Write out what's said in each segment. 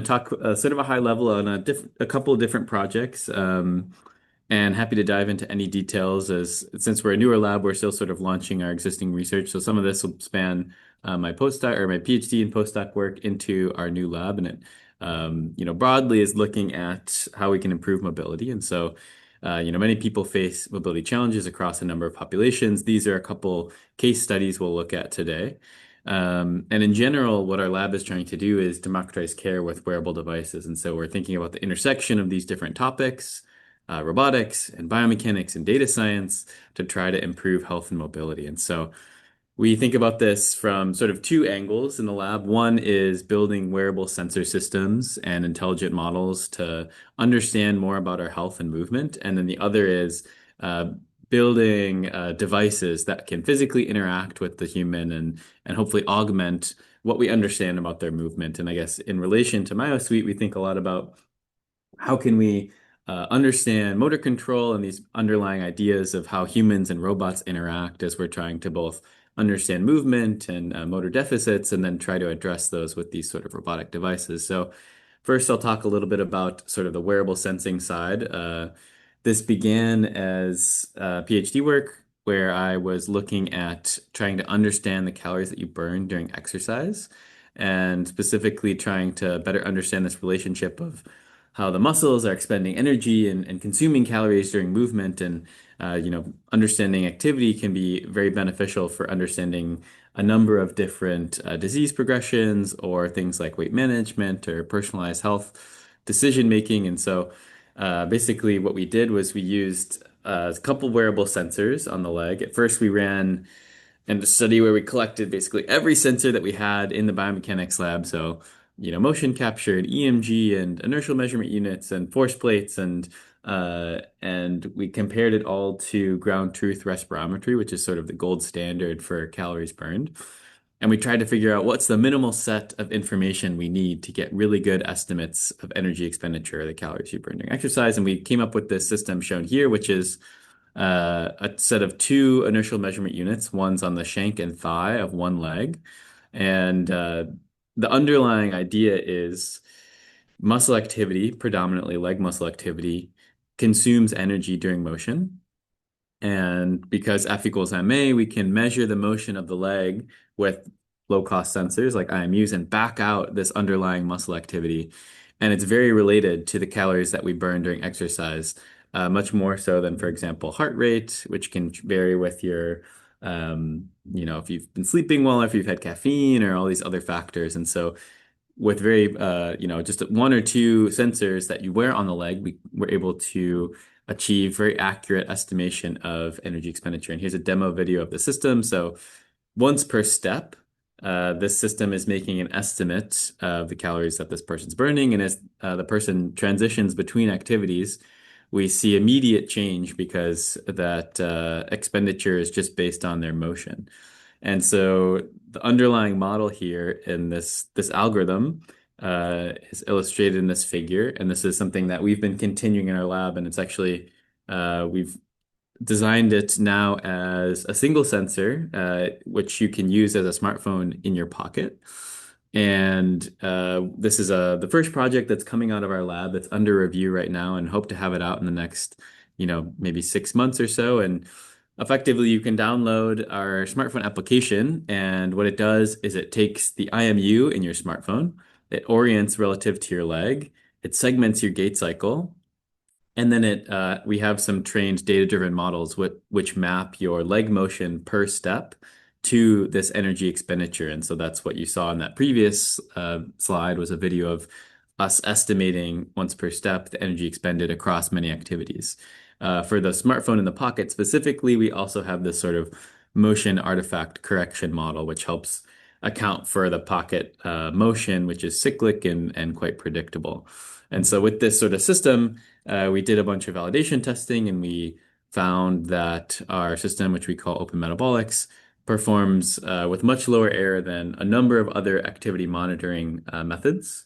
talk sort of a high level on a couple of different projects, and happy to dive into any details. As since we're a newer lab, we're still sort of launching our existing research. So some of this will span my postdoc or my PhD and postdoc work into our new lab, and it broadly is looking at how we can improve mobility. And so many people face mobility challenges across a number of populations. These are a couple case studies we'll look at today. And in general, what our lab is trying to do is democratize care with wearable devices. And so we're thinking about the intersection of these different topics, robotics and biomechanics and data science to try to improve health and mobility. And so we think about this from sort of two angles in the lab. One is building wearable sensor systems and intelligent models to understand more about our health and movement. And then the other is uh, building devices that can physically interact with the human and hopefully augment what we understand about their movement. And I guess in relation to MyoSuite, we think a lot about how can we understand motor control and these underlying ideas of how humans and robots interact as we're trying to both understand movement and motor deficits and then try to address those with these sort of robotic devices. So first, I'll talk a little bit about sort of the wearable sensing side. This began as PhD work where I was looking at trying to understand the calories that you burn during exercise and specifically trying to better understand this relationship of how the muscles are expending energy and consuming calories during movement. And, understanding activity can be very beneficial for understanding a number of different disease progressions or things like weight management or personalized health decision making. And so, basically, what we did was we used a couple wearable sensors on the leg. At first, we ran and a study where we collected basically every sensor that we had in the biomechanics lab. So, motion capture and EMG and inertial measurement units and force plates and we compared it all to ground truth respirometry, which is sort of the gold standard for calories burned. And we tried to figure out what's the minimal set of information we need to get really good estimates of energy expenditure, the calories you burn during exercise. And we came up with this system shown here, which is a set of two inertial measurement units. One's on the shank and thigh of one leg. And the underlying idea is muscle activity, predominantly leg muscle activity, consumes energy during motion. And because F equals ma, we can measure the motion of the leg with low-cost sensors like IMUs and back out this underlying muscle activity. And it's very related to the calories that we burn during exercise, much more so than, for example, heart rate, which can vary with your, if you've been sleeping well, if you've had caffeine or all these other factors. And so with very, just one or two sensors that you wear on the leg, we were able to achieve very accurate estimation of energy expenditure. And here's a demo video of the system. So once per step, this system is making an estimate of the calories that this person's burning. And as the person transitions between activities, we see immediate change because that expenditure is just based on their motion. And so the underlying model here in this algorithm is illustrated in this figure, and this is something that we've been continuing in our lab, and it's actually we've designed it now as a single sensor, which you can use as a smartphone in your pocket. And this is the first project that's coming out of our lab that's under review right now, and hope to have it out in the next, maybe 6 months or so. And effectively, you can download our smartphone application, and what it does is it takes the IMU in your smartphone, it orients relative to your leg, it segments your gait cycle, and then we have some trained data-driven models which map your leg motion per step to this energy expenditure. And so that's what you saw in that previous slide was a video of us estimating once per step the energy expended across many activities. For the smartphone in the pocket specifically, we also have this sort of motion artifact correction model, which helps account for the pocket motion, which is cyclic and quite predictable. And so with this sort of system, we did a bunch of validation testing and we found that our system, which we call open metabolics, performs with much lower error than a number of other activity monitoring methods.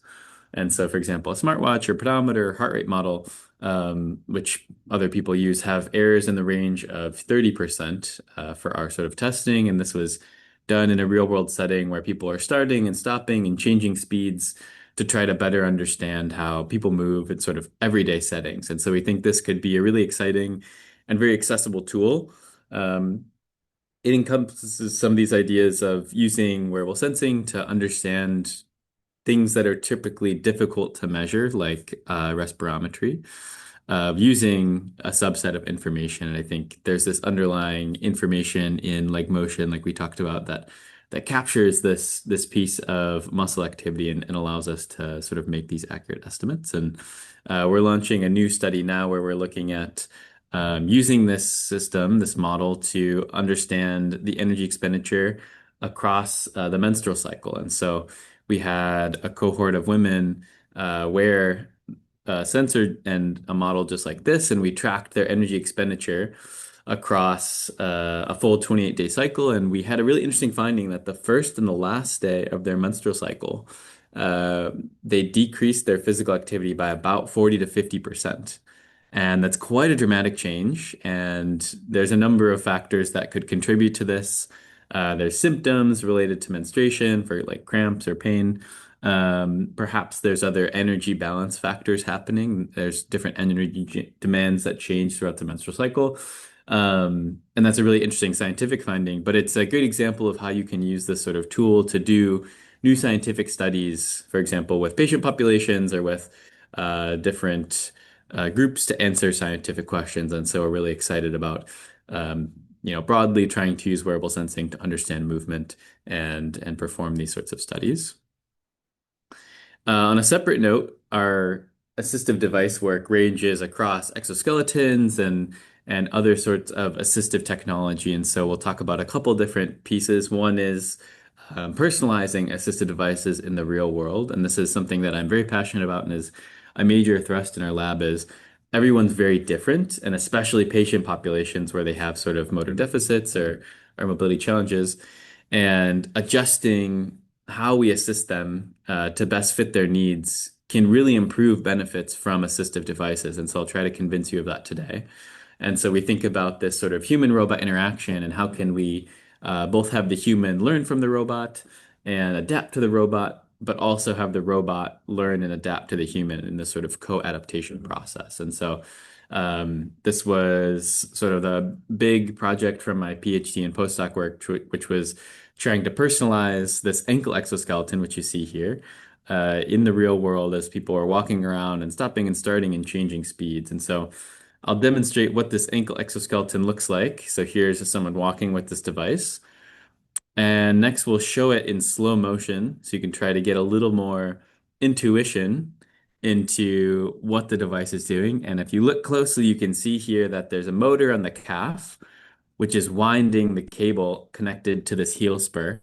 And so, for example, a smartwatch or pedometer, heart rate model, which other people use, have errors in the range of 30% for our sort of testing. And this was done in a real world setting where people are starting and stopping and changing speeds to try to better understand how people move in sort of everyday settings. And so we think this could be a really exciting and very accessible tool. Um, it encompasses some of these ideas of using wearable sensing to understand things that are typically difficult to measure, like respirometry, using a subset of information. And I think there's this underlying information in like motion, like we talked about, that captures this piece of muscle activity and allows us to sort of make these accurate estimates. And we're launching a new study now where we're looking at using this system, this model, to understand the energy expenditure across the menstrual cycle. And so we had a cohort of women wear a sensor and a model just like this, and we tracked their energy expenditure across a full 28-day cycle. And we had a really interesting finding that the first and the last day of their menstrual cycle, they decreased their physical activity by about 40 to 50%. And that's quite a dramatic change. And there's a number of factors that could contribute to this. There's symptoms related to menstruation for like cramps or pain. Perhaps there's other energy balance factors happening. There's different energy demands that change throughout the menstrual cycle. And that's a really interesting scientific finding, but it's a good example of how you can use this sort of tool to do new scientific studies, for example, with patient populations or with different groups to answer scientific questions. And so we're really excited about broadly trying to use wearable sensing to understand movement and perform these sorts of studies. On a separate note, our assistive device work ranges across exoskeletons and other sorts of assistive technology. And so we'll talk about a couple different pieces. One is personalizing assistive devices in the real world. And this is something that I'm very passionate about and is a major thrust in our lab is everyone's very different, and especially patient populations where they have sort of motor deficits or mobility challenges, and adjusting how we assist them to best fit their needs can really improve benefits from assistive devices. And so I'll try to convince you of that today. And so we think about this sort of human robot interaction and how can we both have the human learn from the robot and adapt to the robot, but also have the robot learn and adapt to the human in this sort of co-adaptation process. And so this was sort of the big project from my PhD and postdoc work, which was trying to personalize this ankle exoskeleton, which you see here, in the real world as people are walking around and stopping and starting and changing speeds. And so I'll demonstrate what this ankle exoskeleton looks like. So here's someone walking with this device. And next we'll show it in slow motion so you can try to get a little more intuition into what the device is doing. And if you look closely, you can see here that there's a motor on the calf, which is winding the cable connected to this heel spur.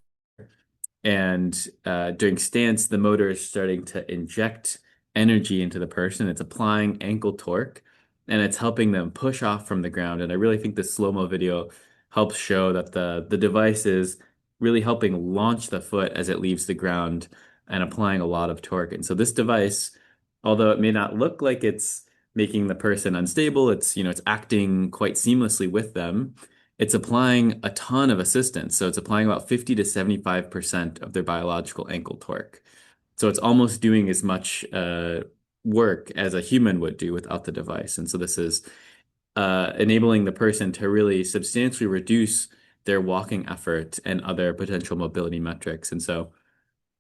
And during stance, the motor is starting to inject energy into the person. It's applying ankle torque and it's helping them push off from the ground. And I really think this slow-mo video helps show that the device is really helping launch the foot as it leaves the ground and applying a lot of torque. And so this device, although it may not look like it's making the person unstable, it's acting quite seamlessly with them. It's applying a ton of assistance. So it's applying about 50 to 75% of their biological ankle torque. So it's almost doing as much work as a human would do without the device. And so this is enabling the person to really substantially reduce their walking effort and other potential mobility metrics. And so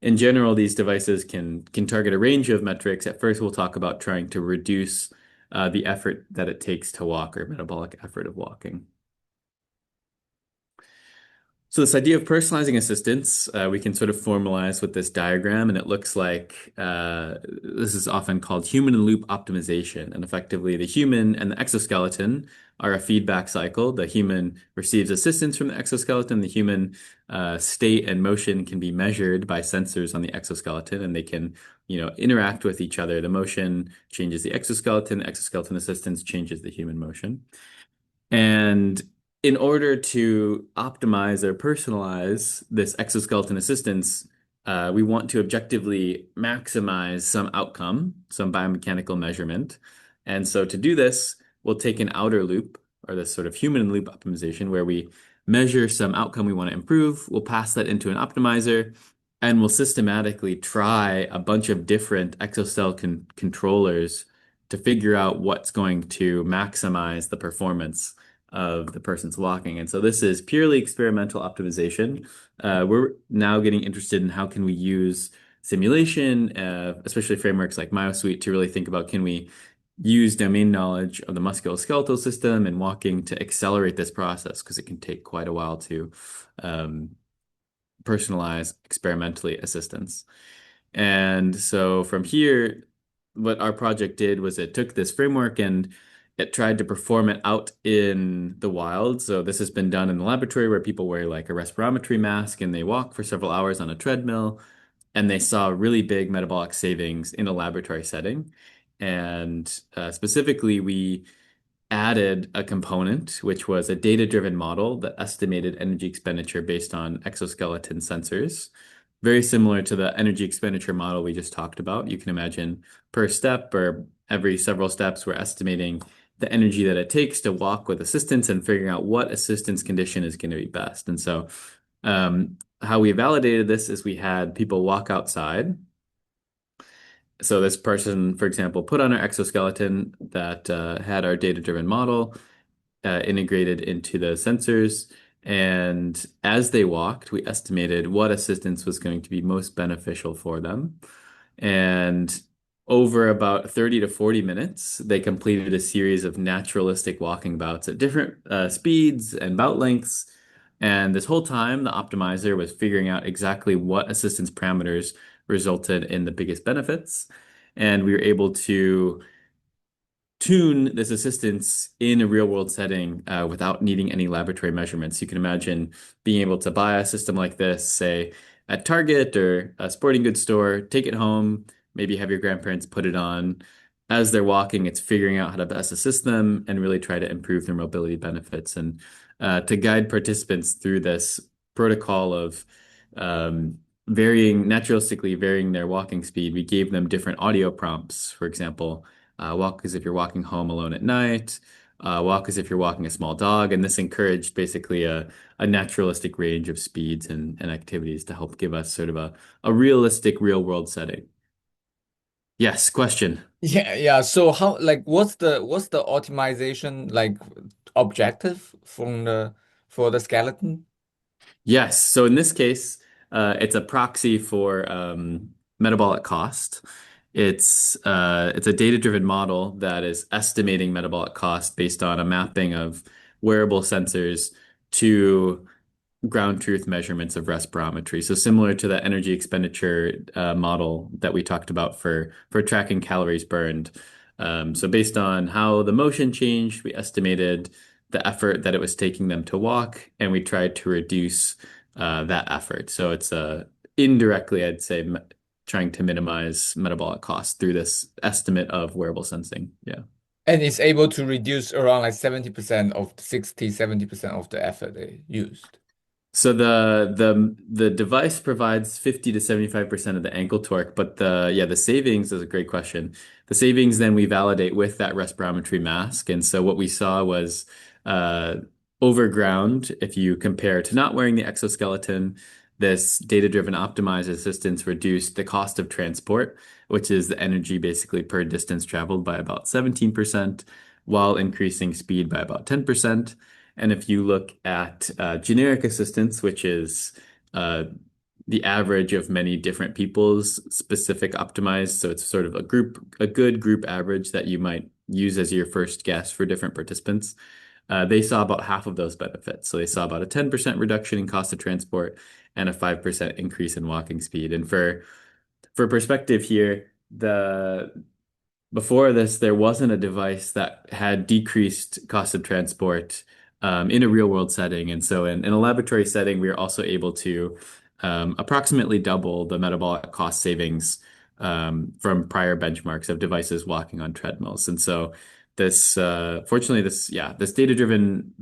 in general, these devices can target a range of metrics. At first, we'll talk about trying to reduce the effort that it takes to walk or metabolic effort of walking. So this idea of personalizing assistance, we can sort of formalize with this diagram, and it looks like this is often called human-in-loop optimization. And effectively, the human and the exoskeleton are a feedback cycle. The human receives assistance from the exoskeleton. The human state and motion can be measured by sensors on the exoskeleton, and they can, interact with each other. The motion changes the exoskeleton assistance changes the human motion. And in order to optimize or personalize this exoskeleton assistance, we want to objectively maximize some outcome, some biomechanical measurement. And so to do this, we'll take an outer loop or this sort of human loop optimization where we measure some outcome we want to improve. We'll pass that into an optimizer. and will systematically try a bunch of different exoskeleton controllers to figure out what's going to maximize the performance of the person's walking. And so this is purely experimental optimization. We're now getting interested in how can we use simulation, especially frameworks like MyoSuite, to really think about can we use domain knowledge of the musculoskeletal system and walking to accelerate this process because it can take quite a while to um, personalize experimentally assistance. And so from here, what our project did was it took this framework and it tried to perform it out in the wild. So this has been done in the laboratory where people wear like a respirometry mask and they walk for several hours on a treadmill and they saw really big metabolic savings in a laboratory setting. And specifically, we added a component, which was a data-driven model that estimated energy expenditure based on exoskeleton sensors. Very similar to the energy expenditure model we just talked about. You can imagine per step or every several steps, we're estimating the energy that it takes to walk with assistance and figuring out what assistance condition is going to be best. And so, how we validated this is we had people walk outside. So this person, for example, put on our exoskeleton that had our data-driven model integrated into the sensors. And as they walked, we estimated what assistance was going to be most beneficial for them. And over about 30 to 40 minutes, they completed a series of naturalistic walking bouts at different speeds and bout lengths. And this whole time, the optimizer was figuring out exactly what assistance parameters resulted in the biggest benefits. And we were able to tune this assistance in a real world setting without needing any laboratory measurements. You can imagine being able to buy a system like this, say at Target or a sporting goods store, take it home, maybe have your grandparents put it on. As they're walking, it's figuring out how to best assist them and really try to improve their mobility benefits. And to guide participants through this protocol of naturalistically varying their walking speed, we gave them different audio prompts. For example, walk as if you're walking home alone at night. Walk as if you're walking a small dog. And this encouraged basically a naturalistic range of speeds and activities to help give us sort of a realistic real world setting. Yes, question. Yeah, yeah. So how like what's the optimization like objective from the for the skeleton? Yes. So in this case, it's a proxy for metabolic cost. It's a data-driven model that is estimating metabolic cost based on a mapping of wearable sensors to ground truth measurements of respirometry. So similar to the energy expenditure model that we talked about for tracking calories burned. So based on how the motion changed, we estimated the effort that it was taking them to walk, and we tried to reduce that effort. So it's indirectly, I'd say, trying to minimize metabolic costs through this estimate of wearable sensing. Yeah. And it's able to reduce around like 70% of 60-70% of the effort they used. So the device provides 50 to 75% of the ankle torque, but the savings is a great question. The savings then we validate with that respirometry mask. And so what we saw was uh overground, if you compare to not wearing the exoskeleton, this data-driven optimized assistance reduced the cost of transport, which is the energy basically per distance traveled by about 17%, while increasing speed by about 10%. And if you look at generic assistance, which is uh, the average of many different people's specific optimized, so it's sort of a good group average that you might use as your first guess for different participants. They saw about half of those benefits. So they saw about a 10% reduction in cost of transport and a 5% increase in walking speed. And for perspective here, the before this, there wasn't a device that had decreased cost of transport in a real world setting. And so in a laboratory setting, we are also able to approximately double the metabolic cost savings from prior benchmarks of devices walking on treadmills. And so fortunately, this data-driven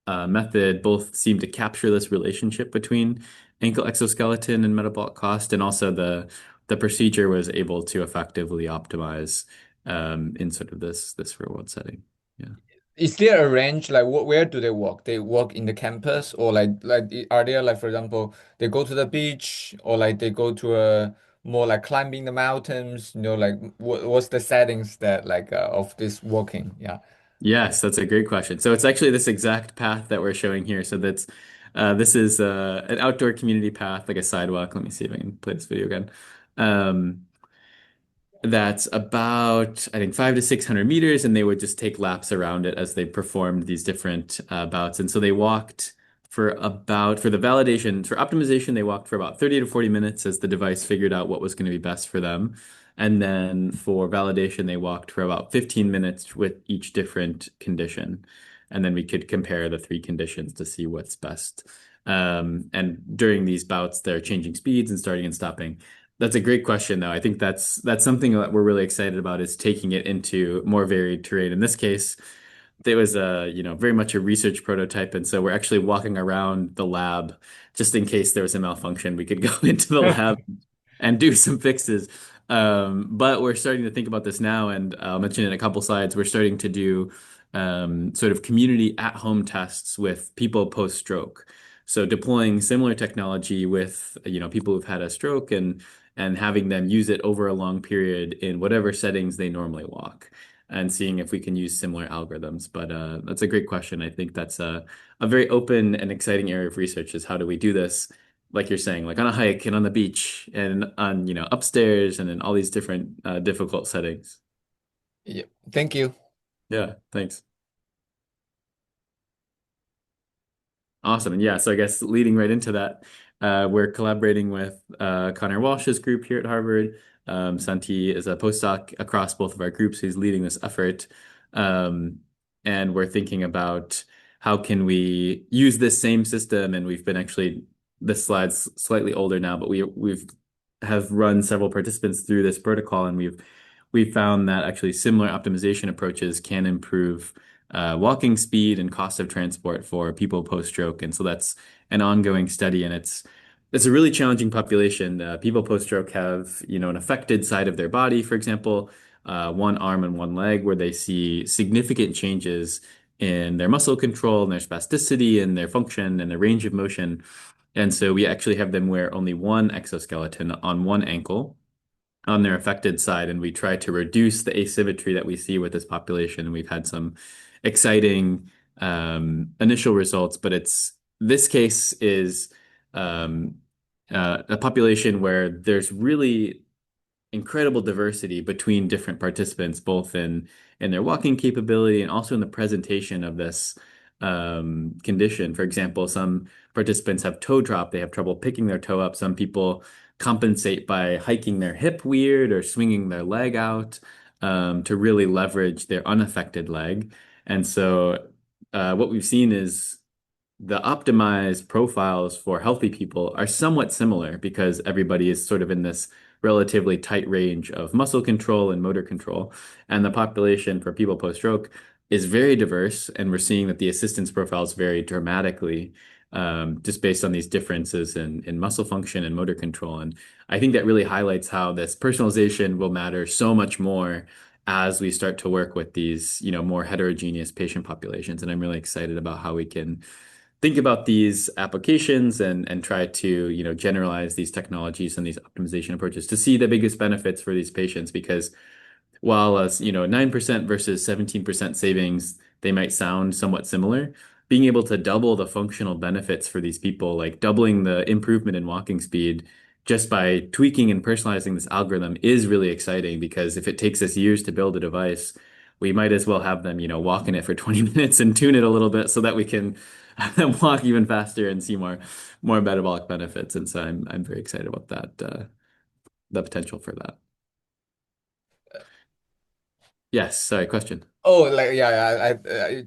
method both seem to capture this relationship between ankle exoskeleton and metabolic cost, and also the procedure was able to effectively optimize in sort of this real world setting. Yeah. Is there a range like where do they walk? They walk in the campus or are there like for example they go to the beach or like they go to a more like climbing the mountains, like what's the settings that of this walking? Yeah. Yes, that's a great question. So it's actually this exact path that we're showing here. So that's this is an outdoor community path, like a sidewalk. Let me see if I can play this video again. Um, that's about, I think, 500 to 600 meters, and they would just take laps around it as they performed these different bouts. And so they walked for the validation, for optimization, they walked for about 30 to 40 minutes as the device figured out what was going to be best for them. And then for validation, they walked for about 15 minutes with each different condition. And then we could compare the three conditions to see what's best. And during these bouts, they're changing speeds and starting and stopping. That's a great question, though. I think that's something that we're really excited about is taking it into more varied terrain. In this case, there was very much a research prototype, and so we're actually walking around the lab just in case there was a malfunction. We could go into the lab and do some fixes. But we're starting to think about this now, and I'll mention in a couple slides. We're starting to do sort of community at-home tests with people post-stroke. So deploying similar technology with people who've had a stroke and having them use it over a long period in whatever settings they normally walk, and seeing if we can use similar algorithms. But that's a great question. I think that's a very open and exciting area of research is how do we do this? Like you're saying, like on a hike and on the beach and on, upstairs and in all these different difficult settings. Yeah. Thank you. Yeah, thanks. Awesome. And yeah, so I guess leading right into that, we're collaborating with Connor Walsh's group here at Harvard. Santi is a postdoc across both of our groups. He's leading this effort. Um, and we're thinking about how can we use this same system. And we've been actually, this slide's slightly older now, but we've have run several participants through this protocol, and we've found that actually similar optimization approaches can improve walking speed and cost of transport for people post-stroke. And so that's an ongoing study, and it's a really challenging population. People post-stroke have, an affected side of their body, for example, one arm and one leg, where they see significant changes in their muscle control and their spasticity and their function and their range of motion. And so we actually have them wear only one exoskeleton on one ankle on their affected side, and we try to reduce the asymmetry that we see with this population. And we've had some exciting initial results, but this case is um, a population where there's really incredible diversity between different participants, both in their walking capability and also in the presentation of this condition. For example, some participants have toe drop; they have trouble picking their toe up. Some people compensate by hiking their hip weird or swinging their leg out to really leverage their unaffected leg. And so, what we've seen is the optimized profiles for healthy people are somewhat similar because everybody is sort of in this relatively tight range of muscle control and motor control. And the population for people post-stroke is very diverse, and we're seeing that the assistance profiles vary dramatically just based on these differences in muscle function and motor control. And I think that really highlights how this personalization will matter so much more as we start to work with these, more heterogeneous patient populations. And I'm really excited about how we can think about these applications and try to generalize these technologies and these optimization approaches to see the biggest benefits for these patients, because while 9% versus 17% savings, they might sound somewhat similar. Being able to double the functional benefits for these people, like doubling the improvement in walking speed just by tweaking and personalizing this algorithm, is really exciting, because if it takes us years to build a device, we might as well have them, walk in it for 20 minutes and tune it a little bit so that we can walk even faster and see more metabolic benefits. And so I'm very excited about that, the potential for that. Yes, sorry, question. Oh, like yeah,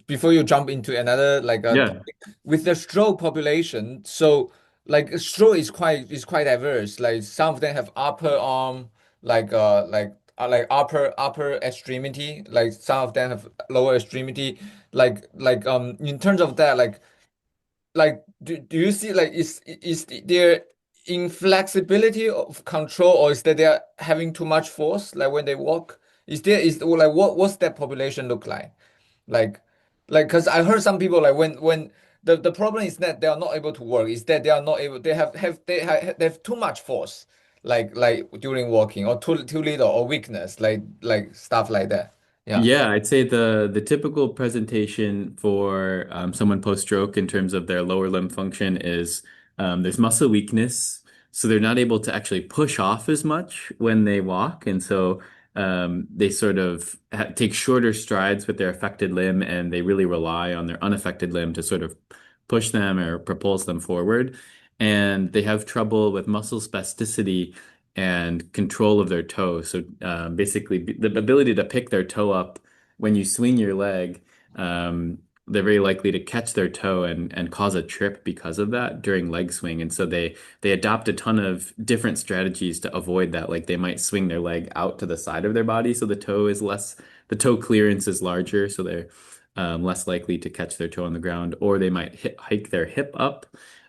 before you jump into another Yeah. topic, with the stroke population, so like stroke is quite diverse. Like some of them have upper arm, like upper extremity. Like some of them have lower extremity. In terms of that, do you see like is there inflexibility of control, or is that they're having too much force like when they walk? Is there is like what's that population look like? Like Like, because I heard some people like when the problem is that they are not able to work, is that they are not able, they have too much force, like during walking, or too little, or weakness, like stuff like that. Yeah. Yeah, I'd say the typical presentation for someone post-stroke in terms of their lower limb function is there's muscle weakness, so they're not able to actually push off as much when they walk, and so they sort of take shorter strides with their affected limb, and they really rely on their unaffected limb to sort of push them or propulse them forward. And they have trouble with muscle spasticity and control of their toe. So basically, the ability to pick their toe up when you swing your leg, they're very likely to catch their toe and cause a trip because of that during leg swing. And so they adopt a ton of different strategies to avoid that. Like they might swing their leg out to the side of their body, so the toe clearance is larger, so they're less likely to catch their toe on the ground, or they might hike their hip up.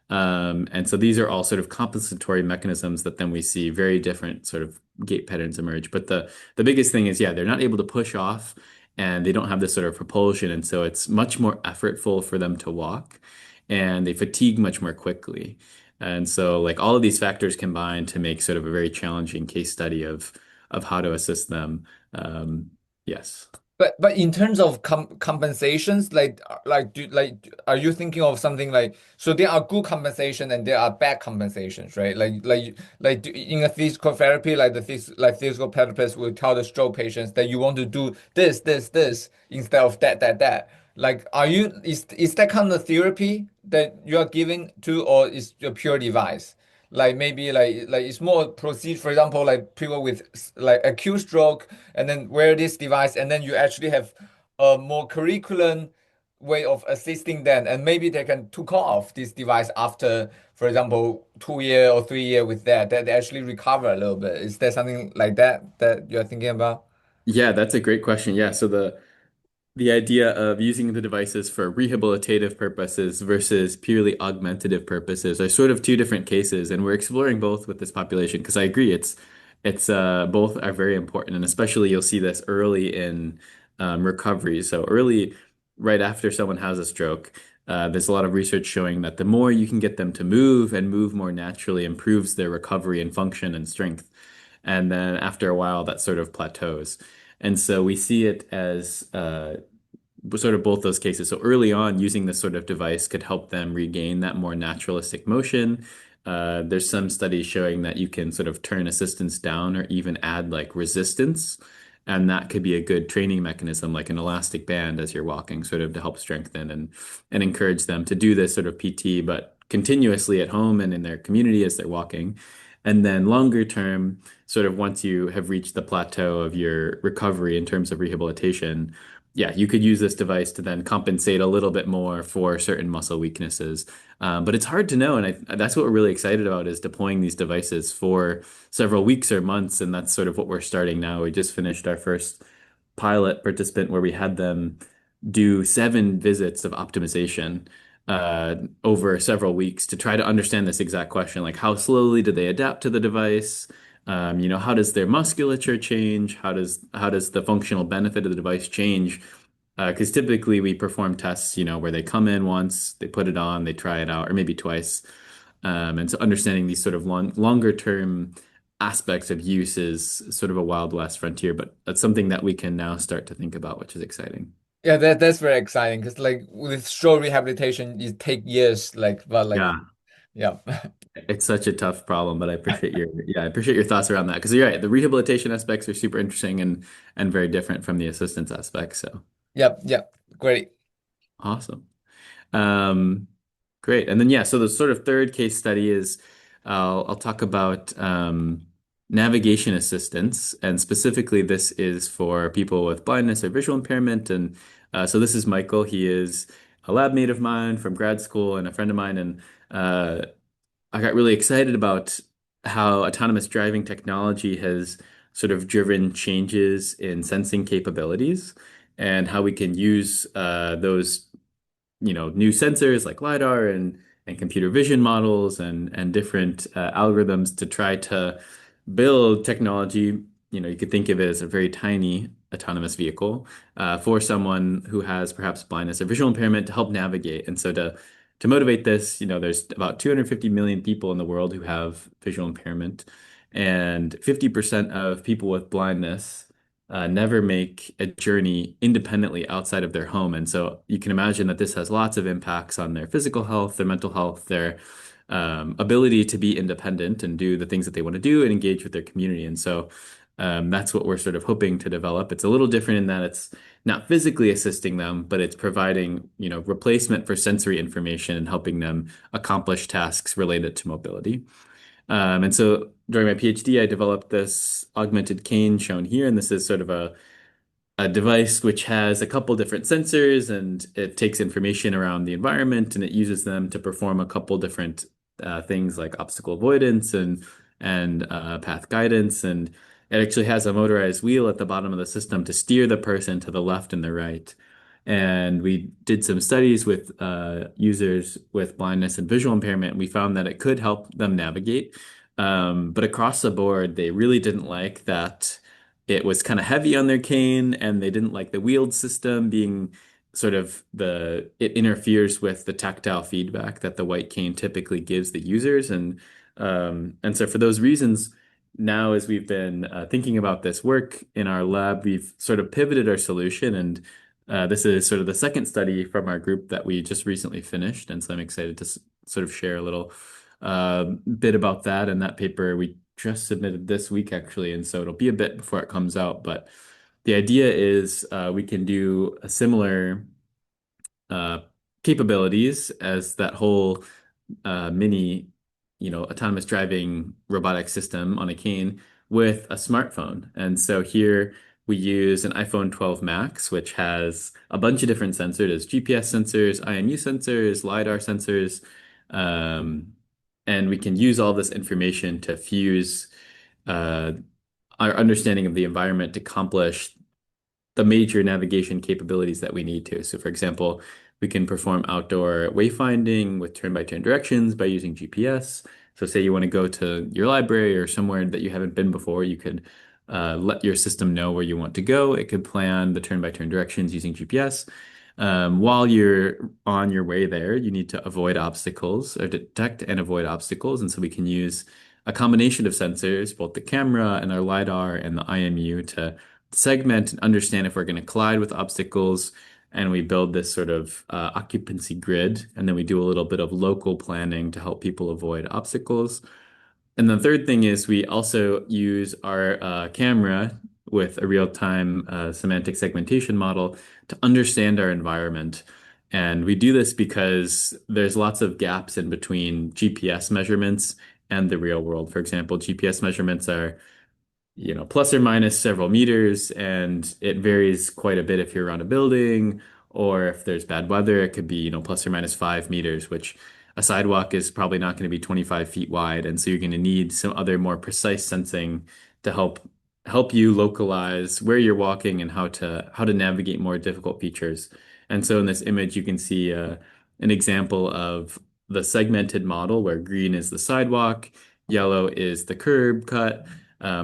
And so these are all sort of compensatory mechanisms that then we see very different sort of gait patterns emerge. But the biggest thing is, yeah, they're not able to push off and they don't have this sort of propulsion. And so it's much more effortful for them to walk and they fatigue much more quickly. And so like all of these factors combine to make sort of a very challenging case study of how to assist them. Yes. But in terms of compensations, are you thinking of something like, so there are good compensation and there are bad compensations, right? In a physical therapy, like physical therapists will tell the stroke patients that you want to do this instead of that. Like, is that kind of therapy that you are giving to, or is a pure device? Like maybe like it's more proceed, for example, like people with like acute stroke and then wear this device, and then you actually have a more curriculum way of assisting them, and maybe they can took off this device after, for example, 2 year or 3 year with that they actually recover a little bit. Is there something like that you're thinking about? Yeah, that's a great question. Yeah, so the idea of using the devices for rehabilitative purposes versus purely augmentative purposes are sort of two different cases, and we're exploring both with this population because I agree it's both are very important, and especially you'll see this early in recovery. So early, right after someone has a stroke, there's a lot of research showing that the more you can get them to move and move more naturally improves their recovery and function and strength. And then after a while, that sort of plateaus. And so we see it as sort of both those cases. So early on, using this sort of device could help them regain that more naturalistic motion. There's some studies showing that you can sort of turn assistance down or even add like resistance. And that could be a good training mechanism, like an elastic band as you're walking, sort of to help strengthen and encourage them to do this sort of PT, but continuously at home and in their community as they're walking. And then longer term, sort of once you have reached the plateau of your recovery in terms of rehabilitation, yeah, you could use this device to then compensate a little bit more for certain muscle weaknesses. But it's hard to know, and that's what we're really excited about is deploying these devices for several weeks or months, and that's sort of what we're starting now. We just finished our first pilot participant where we had them do 7 visits of optimization over several weeks to try to understand this exact question, like how slowly do they adapt to the device? How does their musculature change? How does the functional benefit of the device change? Because typically we perform tests, where they come in once, they put it on, they try it out, or maybe twice. And so understanding these sort of longer term aspects of use is sort of a Wild West frontier, but that's something that we can now start to think about, which is exciting. Yeah, that's very exciting because like with stroke rehabilitation, it take years. Yeah, Yeah. it's such a tough problem, but I appreciate your thoughts around that because you're right. The rehabilitation aspects are super interesting and very different from the assistance aspects. So Yep, great. awesome. Um, Great. And then yeah, so the sort of third case study is I'll talk about navigation assistance, and specifically this is for people with blindness or visual impairment. And so this is Michael. He is a lab mate of mine from grad school and a friend of mine, and I got really excited about how autonomous driving technology has sort of driven changes in sensing capabilities and how we can use those new sensors like LiDAR and computer vision models and different algorithms to try to build technology you could think of it as a very tiny autonomous vehicle for someone who has perhaps blindness or visual impairment to help navigate. And so to motivate this, there's about 250 million people in the world who have visual impairment, and 50% of people with blindness never make a journey independently outside of their home. And so you can imagine that this has lots of impacts on their physical health, their mental health, their ability to be independent and do the things that they want to do and engage with their community. And so that's what we're sort of hoping to develop. It's a little different in that it's not physically assisting them, but it's providing, replacement for sensory information and helping them accomplish tasks related to mobility. And so during my PhD, I developed this augmented cane shown here, and this is sort of a device which has a couple different sensors, and it takes information around the environment and it uses them to perform a couple different things like obstacle avoidance and path guidance. And it actually has a motorized wheel at the bottom of the system to steer the person to the left and the right. And we did some studies with users with blindness and visual impairment, and we found that it could help them navigate. But across the board, they really didn't like that it was kind of heavy on their cane, and they didn't like the wheeled system being sort of it interferes with the tactile feedback that the white cane typically gives the users. And so for those reasons, now as we've been thinking about this work in our lab, we've sort of pivoted our solution. And this is sort of the second study from our group that we just recently finished. And so I'm excited to sort of share a little bit about that. And that paper we just submitted this week, actually. And so it'll be a bit before it comes out. But the idea is we can do a similar uh, capabilities as that whole mini, autonomous driving robotic system on a cane with a smartphone. And so here we use an iPhone 12 Max, which has a bunch of different sensors. There's GPS sensors, IMU sensors, LiDAR sensors, um, and we can use all this information to fuse uh, our understanding of the environment to accomplish the major navigation capabilities that we need to. So, for example, we can perform outdoor wayfinding with turn-by-turn directions by using GPS. So, say you want to go to your library or somewhere that you haven't been before, you could let your system know where you want to go. It could plan the turn-by-turn directions using GPS. While you're on your way there, you need to avoid obstacles or detect and avoid obstacles. And so we can use a combination of sensors, both the camera and our LiDAR and the IMU, to segment and understand if we're going to collide with obstacles. And we build this sort of occupancy grid. And then we do a little bit of local planning to help people avoid obstacles. And the third thing is we also use our camera with a real-time semantic segmentation model to understand our environment. And we do this because there's lots of gaps in between GPS measurements and the real world. For example, GPS measurements are plus or minus several meters, and it varies quite a bit if you're around a building or if there's bad weather, it could be, plus or minus 5 meters, which a sidewalk is probably not going to be 25 feet wide. And so you're going to need some other more precise sensing to help you localize where you're walking and how to navigate more difficult features. And so in this image, you can see an example of the segmented model where green is the sidewalk, yellow is the curb cut,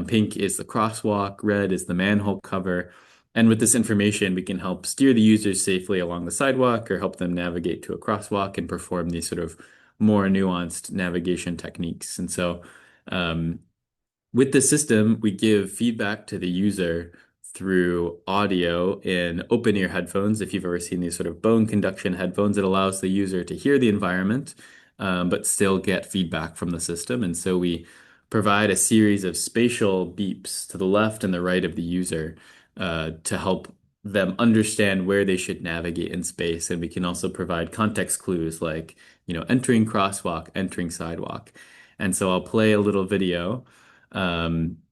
pink is the crosswalk, red is the manhole cover. And with this information, we can help steer the users safely along the sidewalk or help them navigate to a crosswalk and perform these sort of more nuanced navigation techniques. And so, with the system, we give feedback to the user through audio in open ear headphones. If you've ever seen these sort of bone conduction headphones, it allows the user to hear the environment, but still get feedback from the system. And so we provide a series of spatial beeps to the left and the right of the user to help them understand where they should navigate in space. And we can also provide context clues like, entering crosswalk, entering sidewalk. And so I'll play a little video,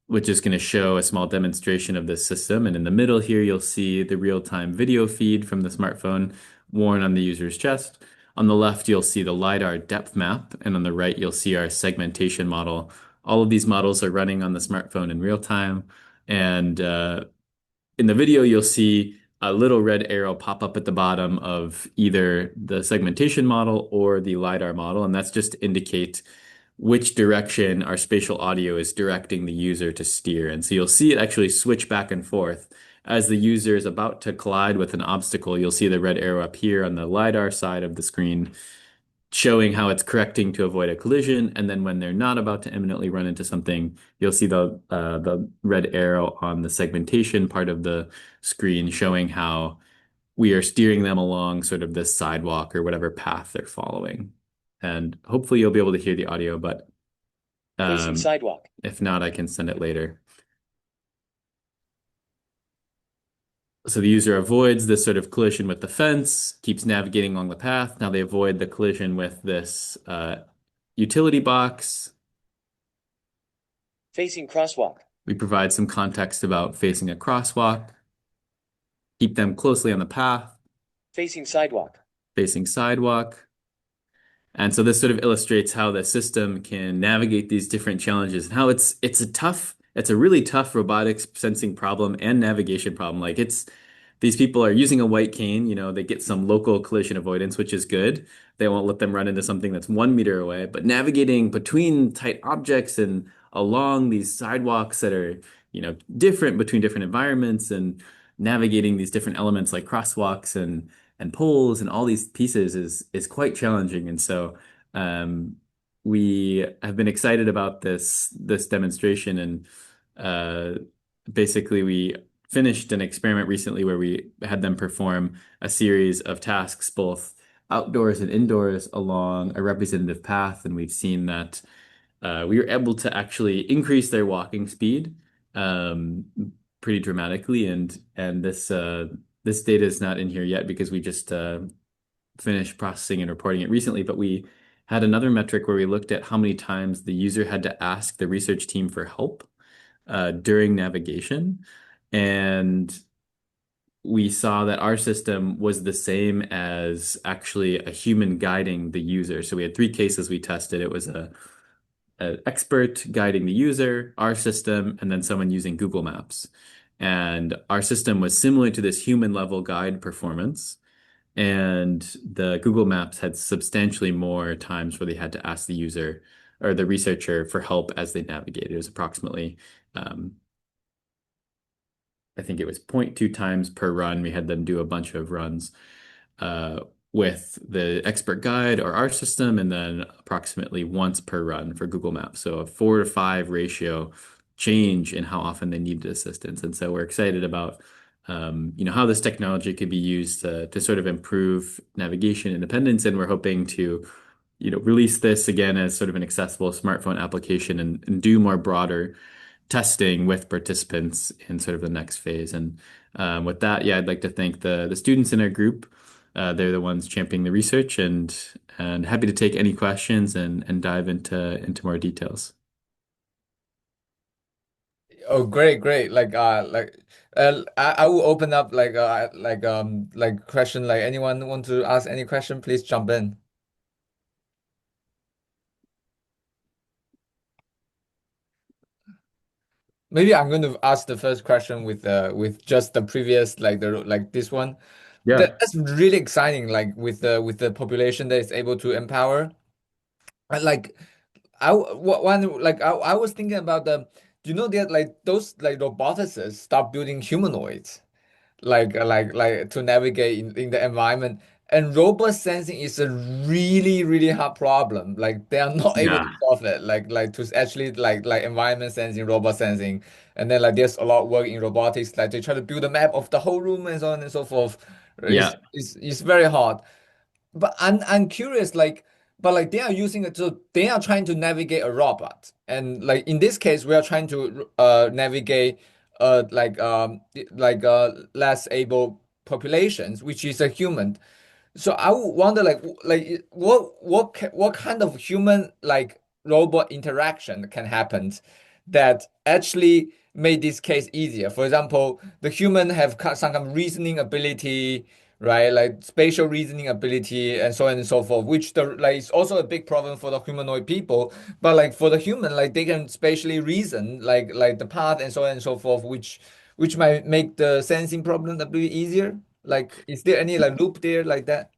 which is going to show a small demonstration of this system. And in the middle here, you'll see the real-time video feed from the smartphone worn on the user's chest. On the left, you'll see the LiDAR depth map, and on the right, you'll see our segmentation model. All of these models are running on the smartphone in real time. And in the video, you'll see a little red arrow pop up at the bottom of either the segmentation model or the LiDAR model. And that's just to indicate which direction our spatial audio is directing the user to steer. And so you'll see it actually switch back and forth. As the user is about to collide with an obstacle, you'll see the red arrow up here on the LiDAR side of the screen showing how it's correcting to avoid a collision. And then when they're not about to imminently run into something, you'll see the red arrow on the segmentation part of the screen showing how we are steering them along sort of this sidewalk or whatever path they're following. And hopefully you'll be able to hear the audio, but Facing sidewalk. if not, I can send it later. So the user avoids this sort of collision with the fence, keeps navigating along the path. Now they avoid the collision with this utility box. Facing crosswalk. We provide some context about facing a crosswalk, keep them closely on the path, Facing sidewalk. facing sidewalk. And so this sort of illustrates how the system can navigate these different challenges and how it's a really tough robotics sensing problem and navigation problem. Like it's these people are using a white cane, they get some local collision avoidance, which is good. They won't let them run into something that's 1 meter away, but navigating between tight objects and along these sidewalks that are, different between different environments and navigating these different elements like crosswalks and poles and all these pieces is quite challenging. And so um, we have been excited about this demonstration and basically we finished an experiment recently where we had them perform a series of tasks both outdoors and indoors along a representative path, and we've seen that we were able to actually increase their walking speed um, pretty dramatically, and this data is not in here yet because we just finished processing and reporting it recently, but we had another metric where we looked at how many times the user had to ask the research team for help during navigation. And we saw that our system was the same as actually a human guiding the user. So we had three cases we tested. It was an expert guiding the user, our system, and then someone using Google Maps. And our system was similar to this human level guide performance. And the Google Maps had substantially more times where they had to ask the user or the researcher for help as they navigated. It was approximately I think it was 0.2 times per run. We had them do a bunch of runs uh, with the expert guide or our system, and then approximately once per run for Google Maps. So a 4 to 5 ratio change in how often they needed assistance. And so we're excited about how this technology could be used to sort of improve navigation independence. And we're hoping to, release this again as sort of an accessible smartphone application and do more broader testing with participants in sort of the next phase. And with that, yeah, I'd like to thank the students in our group. They're the ones championing the research and happy to take any questions and dive into more details. Oh, great, great. I will open up question. Like anyone want to ask any question, please jump in. Maybe I'm going to ask the first question with just the previous like this one. Yeah. That's really exciting. Like with the population that is able to empower. I like one I was thinking about that like those like roboticists start building humanoids like to navigate in the environment. And robot sensing is a really, really hard problem. Like they are not able to Yeah. solve it. Like to actually like environment sensing, robot sensing, and then like there's a lot of work in robotics. Like they try to build a map of the whole room and so on and so forth. Yeah. It's very hard. But I'm curious, but they are using it, so they are trying to navigate a robot, and like in this case, we are trying to navigate less able populations, which is a human. So I would wonder, what kind of human robot interaction can happen that actually made this case easier. For example, the human have some kind of reasoning ability, right? Like spatial reasoning ability, and so on and so forth. Which the like is also a big problem for the humanoid people. But like for the human, like they can spatially reason, like the path and so on and so forth, which might make the sensing problem a bit easier. Like, is there any like loop there like that?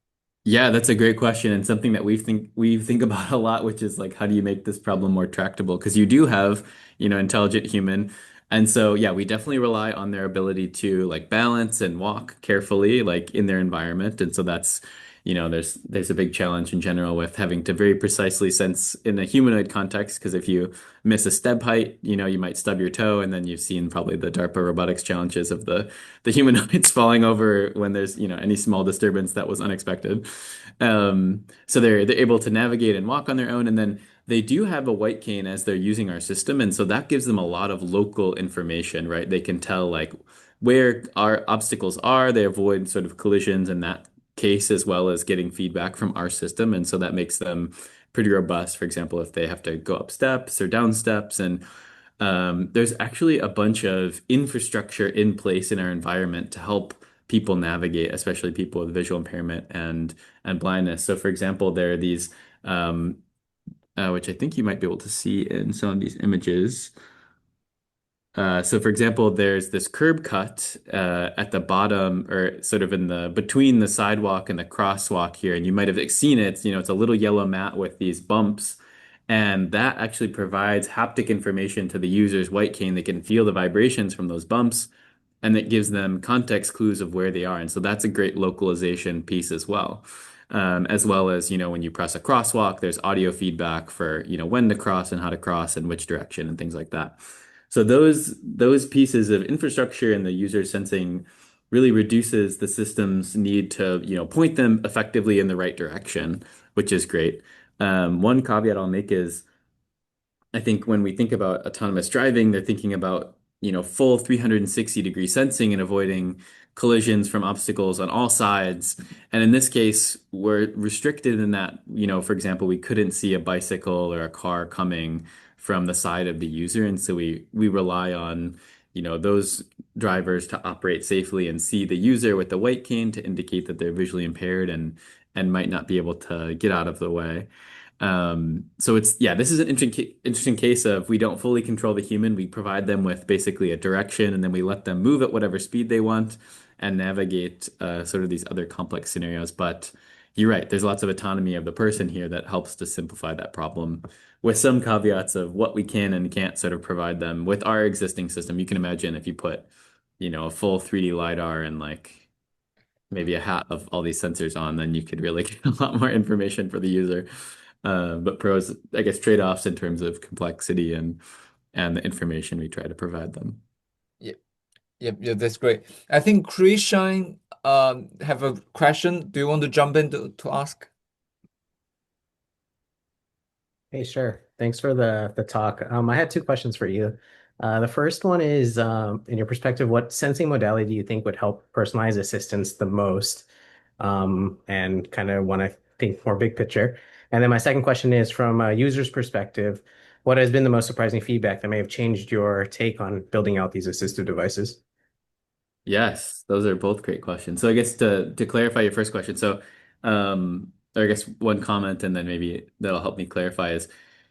Yeah, that's a great question and something that we think about a lot, which is like how do you make this problem more tractable? Because you do have, intelligent human. And so yeah, we definitely rely on their ability to like balance and walk carefully like in their environment. And so that's, there's a big challenge in general with having to very precisely sense in a humanoid context, because if you miss a step height, you might stub your toe, and then you've seen probably the DARPA robotics challenges of the humanoids falling over when there's, any small disturbance that was unexpected. So they're able to navigate and walk on their own, and then they do have a white cane as they're using our system, and so that gives them a lot of local information, right? They can tell like where our obstacles are. They avoid sort of collisions in that case, as well as getting feedback from our system, and so that makes them pretty robust. For example, if they have to go up steps or down steps, and there's actually a bunch of infrastructure in place in our environment to help people navigate, especially people with visual impairment and blindness. So, for example, there are these, which I think you might be able to see in some of these images. So for example, there's this curb cut at the bottom, or sort of in the between the sidewalk and the crosswalk here, and you might have seen it. It's a little yellow mat with these bumps, and that actually provides haptic information to the user's white cane. They can feel the vibrations from those bumps, and it gives them context clues of where they are. And so that's a great localization piece as well. As well as, when you press a crosswalk, there's audio feedback for, when to cross and how to cross and which direction and things like that. So those pieces of infrastructure and the user sensing really reduces the system's need to, point them effectively in the right direction, which is great. One caveat I'll make is I think when we think about autonomous driving, they're thinking about, full 360-degree sensing and avoiding collisions from obstacles on all sides. And in this case, we're restricted in that, for example, we couldn't see a bicycle or a car coming from the side of the user. And so we rely on, those drivers to operate safely and see the user with the white cane to indicate that they're visually impaired and might not be able to get out of the way. So yeah, this is an interesting case of we don't fully control the human. We provide them with basically a direction, and then we let them move at whatever speed they want and navigate sort of these other complex scenarios. But you're right, there's lots of autonomy of the person here that helps to simplify that problem with some caveats of what we can and can't sort of provide them with our existing system. You can imagine if you put, a full 3D LiDAR and like maybe a hat of all these sensors on, then you could really get a lot more information for the user. But pros, I guess, trade-offs in terms of complexity and the information we try to provide them. Yep, yep, yeah, that's great. I think Christian have a question. Do you want to jump in to ask? Hey, sure. Thanks for the talk. I had two questions for you. The first one is, in your perspective, what sensing modality do you think would help personalize assistance the most? And kind of want to think more big picture. And then my second question is, from a user's perspective, what has been the most surprising feedback that may have changed your take on building out these assistive devices? Yes, those are both great questions. So I guess to clarify your first question, so or I guess one comment and then maybe that'll help me clarify is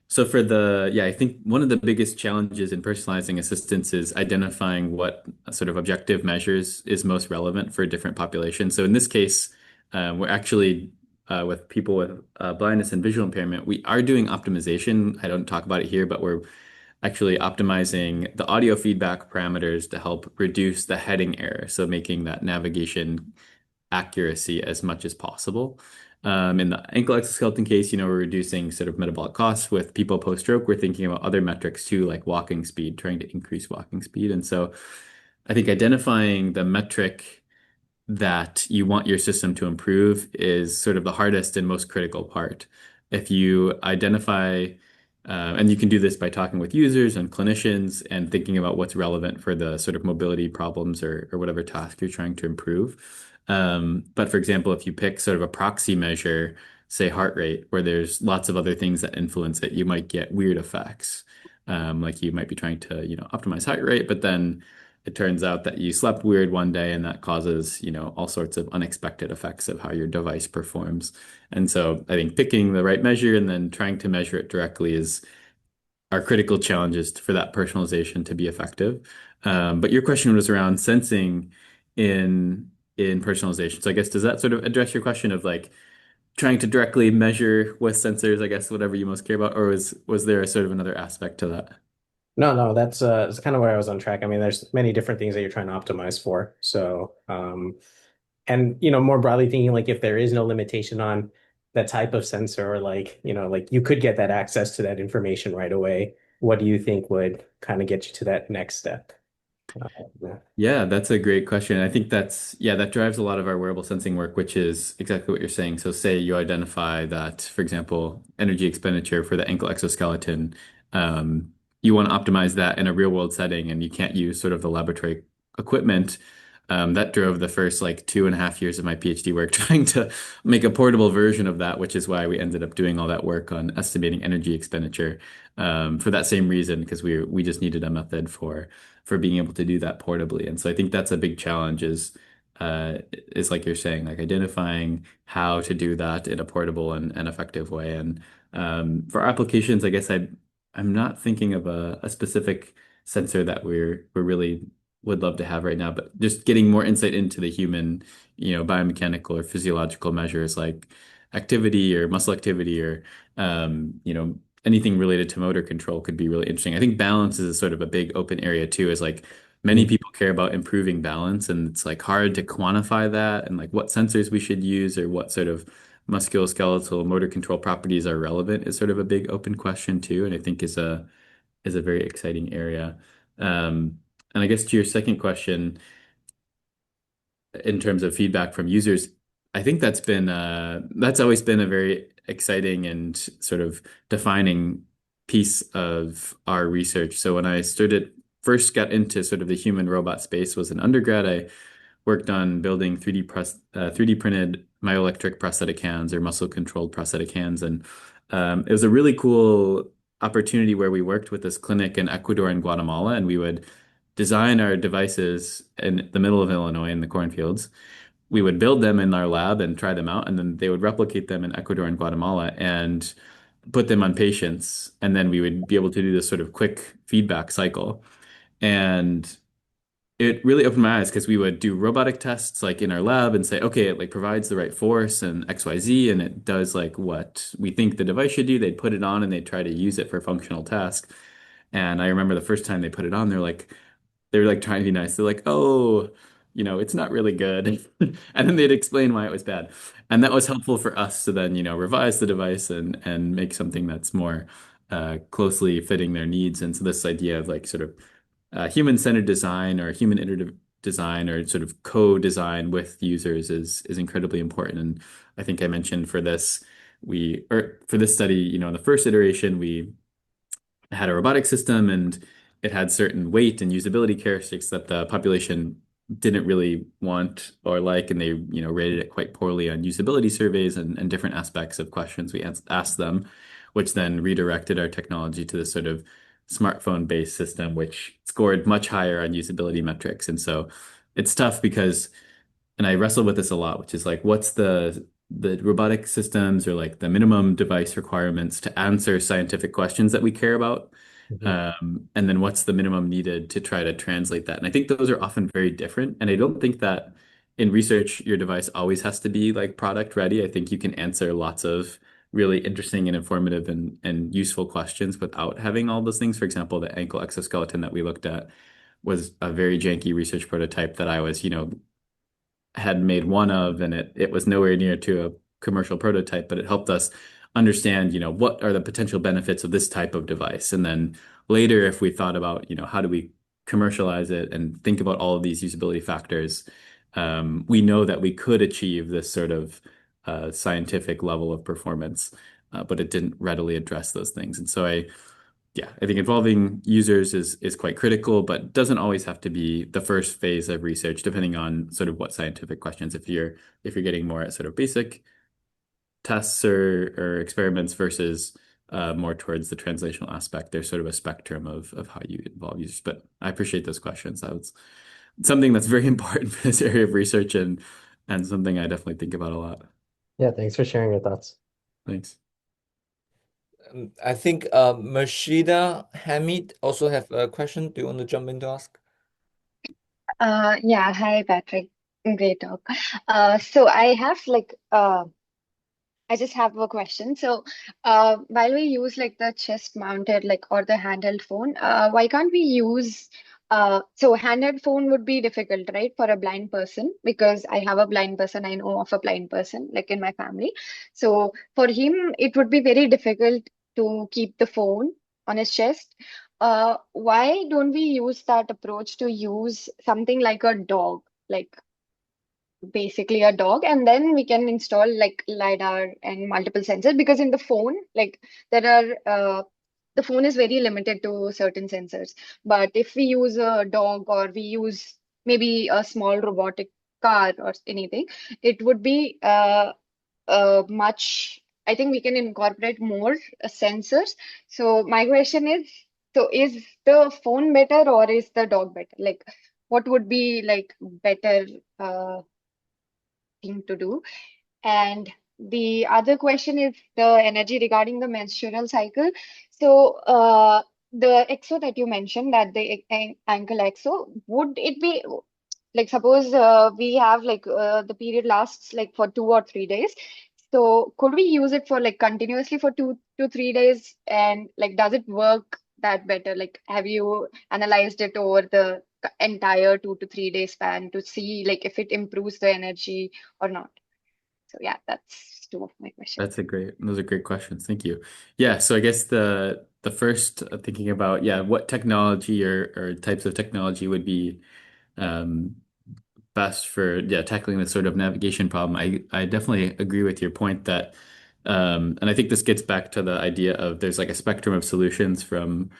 so for I think one of the biggest challenges in personalizing assistance is identifying what sort of objective measures is most relevant for different populations. So in this case, we're actually with people with blindness and visual impairment, we are doing optimization. I don't talk about it here, but we're actually optimizing the audio feedback parameters to help reduce the heading error. So making that navigation accuracy as much as possible. In the ankle exoskeleton case, we're reducing sort of metabolic costs with people post-stroke. We're thinking about other metrics too, like walking speed, trying to increase walking speed. And so I think identifying the metric that you want your system to improve is sort of the hardest and most critical part. If you identify, and you can do this by talking with users and clinicians and thinking about what's relevant for the sort of mobility problems or whatever task you're trying to improve. But for example, if you pick sort of a proxy measure, say heart rate, where there's lots of other things that influence it, you might get weird effects. Like you might be trying to, optimize heart rate, but then it turns out that you slept weird one day and that causes, all sorts of unexpected effects of how your device performs. And so I think picking the right measure and then trying to measure it directly is our critical challenges for that personalization to be effective. But your question was around sensing in personalization. So I guess does that sort of address your question of like trying to directly measure with sensors, I guess, whatever you most care about, or was there a sort of another aspect to that? No, that's kind of where I was on track. I mean, there's many different things that you're trying to optimize for. So, and more broadly thinking, like if there is no limitation on the type of sensor, or like, like you could get that access to that information right away. What do you think would kind of get you to that next step? Yeah. Yeah, that's a great question. I think yeah, that drives a lot of our wearable sensing work, which is exactly what you're saying. So say you identify that, for example, energy expenditure for the ankle exoskeleton, you want to optimize that in a real world setting and you can't use sort of the laboratory equipment. That drove the first like 2.5 years of my PhD work trying to make a portable version of that, which is why we ended up doing all that work on estimating energy expenditure, for that same reason, because we just needed a method for being able to do that portably. And so I think that's a big challenge is like you're saying, like identifying how to do that in a portable and effective way. And for our applications, I guess I'm not thinking of a specific sensor that we're really would love to have right now, but just getting more insight into the human, biomechanical or physiological measures like activity or muscle activity or anything related to motor control could be really interesting. I think balance is a sort of a big open area too, is like many Mhm. people care about improving balance and it's like hard to quantify that and like what sensors we should use or what sort of musculoskeletal motor control properties are relevant is sort of a big open question too, and I think is a very exciting area. And I guess to your second question, in terms of feedback from users, I think that's always been a very exciting and sort of defining piece of our research. So when I first got into sort of the human robot space was an undergrad. I worked on building 3D printed myoelectric prosthetic hands or muscle controlled prosthetic hands, and it was a really cool opportunity where we worked with this clinic in Ecuador and Guatemala, and we would design our devices in the middle of Illinois in the cornfields. We would build them in our lab and try them out, and then they would replicate them in Ecuador and Guatemala and put them on patients, and then we would be able to do this sort of quick feedback cycle. And it really opened my eyes because we would do robotic tests like in our lab and say, okay, it like provides the right force and XYZ, and it does like what we think the device should do. They'd put it on and they'd try to use it for a functional task. And I remember the first time they put it on, they were like trying to be nice. They're like, oh, it's not really good. And then they'd explain why it was bad. And that was helpful for us to then, revise the device and make something that's more closely fitting their needs. And so this idea of like sort of human-centered design or human iterative design or sort of co-design with users is incredibly important. And I think I mentioned for this study, in the first iteration, we had a robotic system and it had certain weight and usability characteristics that the population didn't really want or like, and they, rated it quite poorly on usability surveys and different aspects of questions we asked them, which then redirected our technology to this sort of smartphone-based system, which scored much higher on usability metrics. And so it's tough because and I wrestle with this a lot, which is like, what's the robotic systems or like the minimum device requirements to answer scientific questions that we care about? Mhm. And then what's the minimum needed to try to translate that? And I think those are often very different. And I don't think that in research, your device always has to be like product ready. I think you can answer lots of really interesting and informative and useful questions without having all those things. For example, the ankle exoskeleton that we looked at was a very janky research prototype that I was, had made one of, and it was nowhere near to a commercial prototype, but it helped us understand, what are the potential benefits of this type of device. And then later, if we thought about, how do we commercialize it and think about all of these usability factors, we know that we could achieve this sort of scientific level of performance, but it didn't readily address those things. And so I think involving users is quite critical, but doesn't always have to be the first phase of research, depending on sort of what scientific questions. If you're getting more at sort of basic tests or experiments versus more towards the translational aspect, there's sort of a spectrum of how you involve users. But I appreciate those questions. That was something that's very important for this area of research and something I definitely think about a lot. Yeah, thanks for sharing your thoughts. Thanks. I think Mashida Hamid also have a question. Do you want to jump in to ask? Yeah, hi Patrick. Great talk. So I have like I just have a question. So, while we use like the chest mounted, like or the handheld phone, why can't we use so handheld phone would be difficult, right, for a blind person because I have a blind person, I know of a blind person like in my family. So for him, it would be very difficult to keep the phone on his chest. Why don't we use that approach to use something like a dog? Like basically a dog, and then we can install like lidar and multiple sensors because in the phone like there are the phone is very limited to certain sensors, but if we use a dog or we use maybe a small robotic car or anything, it would be much, I think we can incorporate more sensors. So my question is, so is the phone better or is the dog better, like what would be like better uh, thing to do? And the other question is the energy regarding the menstrual cycle. So, the exo that you mentioned, that the ankle exo, would it be like suppose we have like the period lasts like for 2 or 3 days. So, could we use it for like continuously for 2 to 3 days? And like, does it work that better? Like, have you analyzed it over the entire 2 to 3 day span to see like if it improves the energy or not? So yeah, that's two of my questions. Those are great questions. Thank you. Yeah, so I guess the first thinking about, yeah, what technology or types of technology would be um, best for, yeah, tackling this sort of navigation problem. I definitely agree with your point that, and I think this gets back to the idea of there's like a spectrum of solutions from,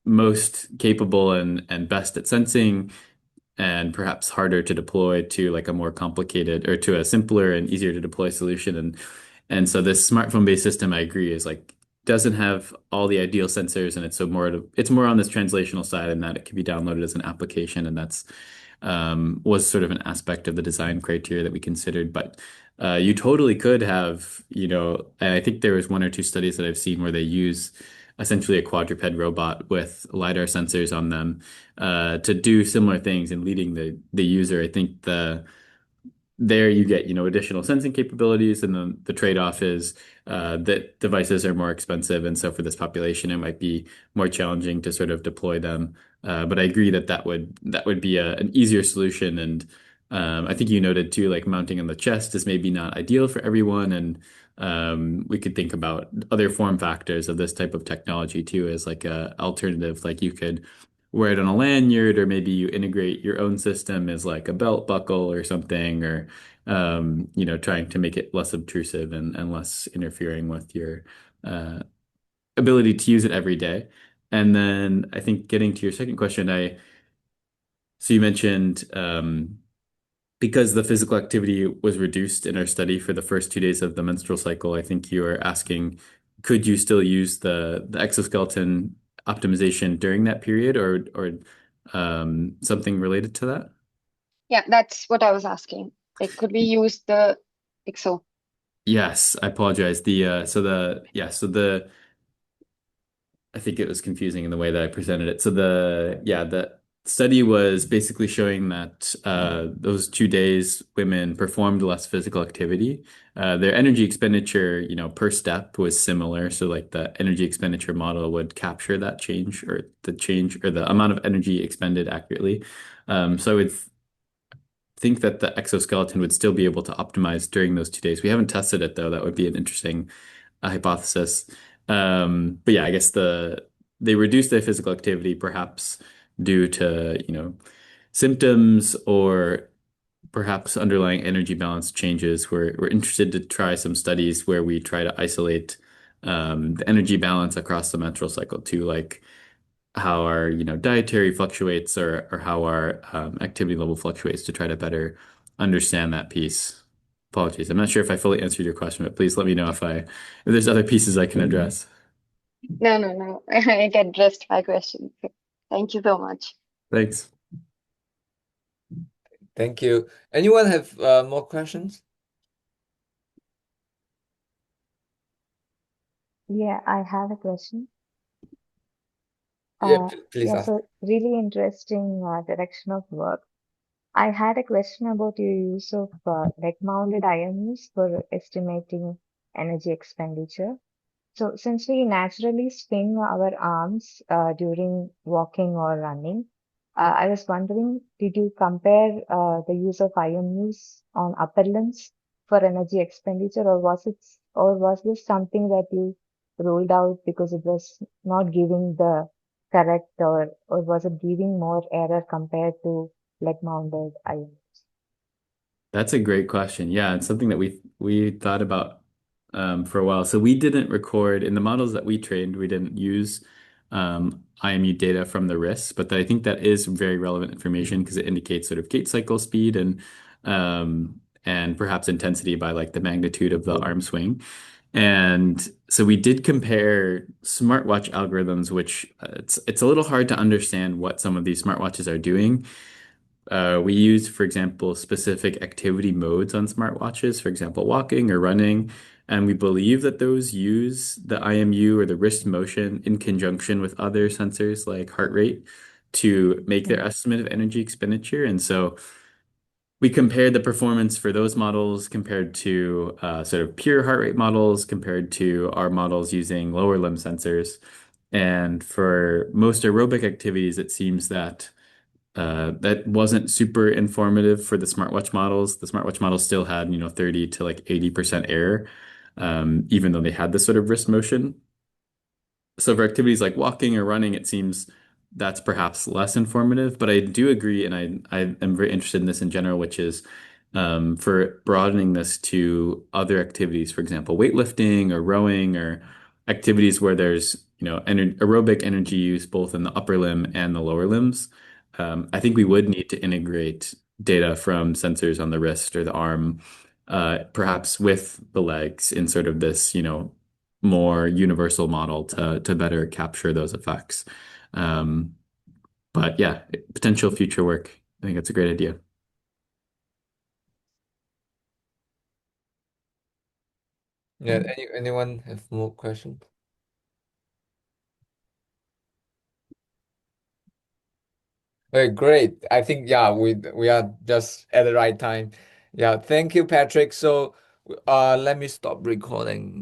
most capable and best at sensing and perhaps harder to deploy to like a more complicated or to a simpler and easier to deploy solution. And so this smartphone based system, I agree, is like doesn't have all the ideal sensors, and it's more on this translational side, and that it can be downloaded as an application, and that's was sort of an aspect of the design criteria that we considered. But you totally could have, and I think there was one or two studies that I've seen where they use essentially a quadruped robot with LiDAR sensors on them to do similar things and leading the user. I think there you get, additional sensing capabilities, and the trade-off is that devices are more expensive, and so for this population, it might be more challenging to sort of deploy them. But I agree that that would be an easier solution, and I think you noted too, like mounting on the chest is maybe not ideal for everyone, and we could think about other form factors of this type of technology too as like a alternative, like you could wear it on a lanyard, or maybe you integrate your own system as like a belt buckle or something, or trying to make it less obtrusive and less interfering with your uh, ability to use it every day. And then I think getting to your second question, so you mentioned because the physical activity was reduced in our study for the first 2 days of the menstrual cycle, I think you were asking, could you still use the exoskeleton optimization during that period, or something related to that? Yeah, that's what I was asking. Like, could we use the exo? Yes, I apologize. So the I think it was confusing in the way that I presented it. So the study was basically showing that those 2 days women performed less physical activity. Their energy expenditure, per step was similar. So like the energy expenditure model would capture that change, or the change or the amount of energy expended accurately. So I would think that the exoskeleton would still be able to optimize during those 2 days. We haven't tested it though. That would be an interesting hypothesis. But yeah, I guess they reduce their physical activity perhaps due to, symptoms or perhaps underlying energy balance changes. We're interested to try some studies where we try to isolate the energy balance across the menstrual cycle too, like how our, dietary fluctuates, or how our activity level fluctuates, to try to better understand that piece. Apologies. I'm not sure if I fully answered your question, but please let me know if there's other pieces I can address. No, no, no. It addressed my question. Thank you so much. Thanks. Thank you. Anyone have more questions? Yeah, I have a question. Yeah, please Yeah, ask. so really interesting direction of work. I had a question about your use of leg-mounted IMUs for estimating energy expenditure. So, since we naturally swing our arms during walking or running, I was wondering, did you compare the use of IMUs on upper limbs for energy expenditure, or was this something that you ruled out because it was not giving the correct, or was it giving more error compared to leg-mounted IMUs? That's a great question. Yeah, it's something that we thought about for a while. So we didn't record in the models that we trained. We didn't use IMU data from the wrists, but I think that is very relevant information because it indicates sort of gait cycle speed and perhaps intensity by like the magnitude of the arm swing. And so we did compare smartwatch algorithms, which it's a little hard to understand what some of these smartwatches are doing. We use, for example, specific activity modes on smartwatches, for example, walking or running, and we believe that those use the IMU or the wrist motion in conjunction with other sensors like heart rate to make their estimate of energy expenditure. And so we compared the performance for those models compared to sort of pure heart rate models, compared to our models using lower limb sensors. And for most aerobic activities, it seems that that wasn't super informative for the smartwatch models. The smartwatch models still had, 30 to like 80% error, even though they had this sort of wrist motion. So for activities like walking or running, it seems that's perhaps less informative. But I do agree, and I am very interested in this in general, which is for broadening this to other activities, for example, weightlifting or rowing or activities where there's, aerobic energy use both in the upper limb and the lower limbs. I think we would need to integrate data from sensors on the wrist or the arm, perhaps with the legs in sort of this, more universal model to better capture those effects. Um, but yeah, potential future work. I think that's a great idea. Yeah, anyone have more questions? Okay, great. I think yeah, we are just at the right time. Yeah, thank you, Patrick. So let me stop recording.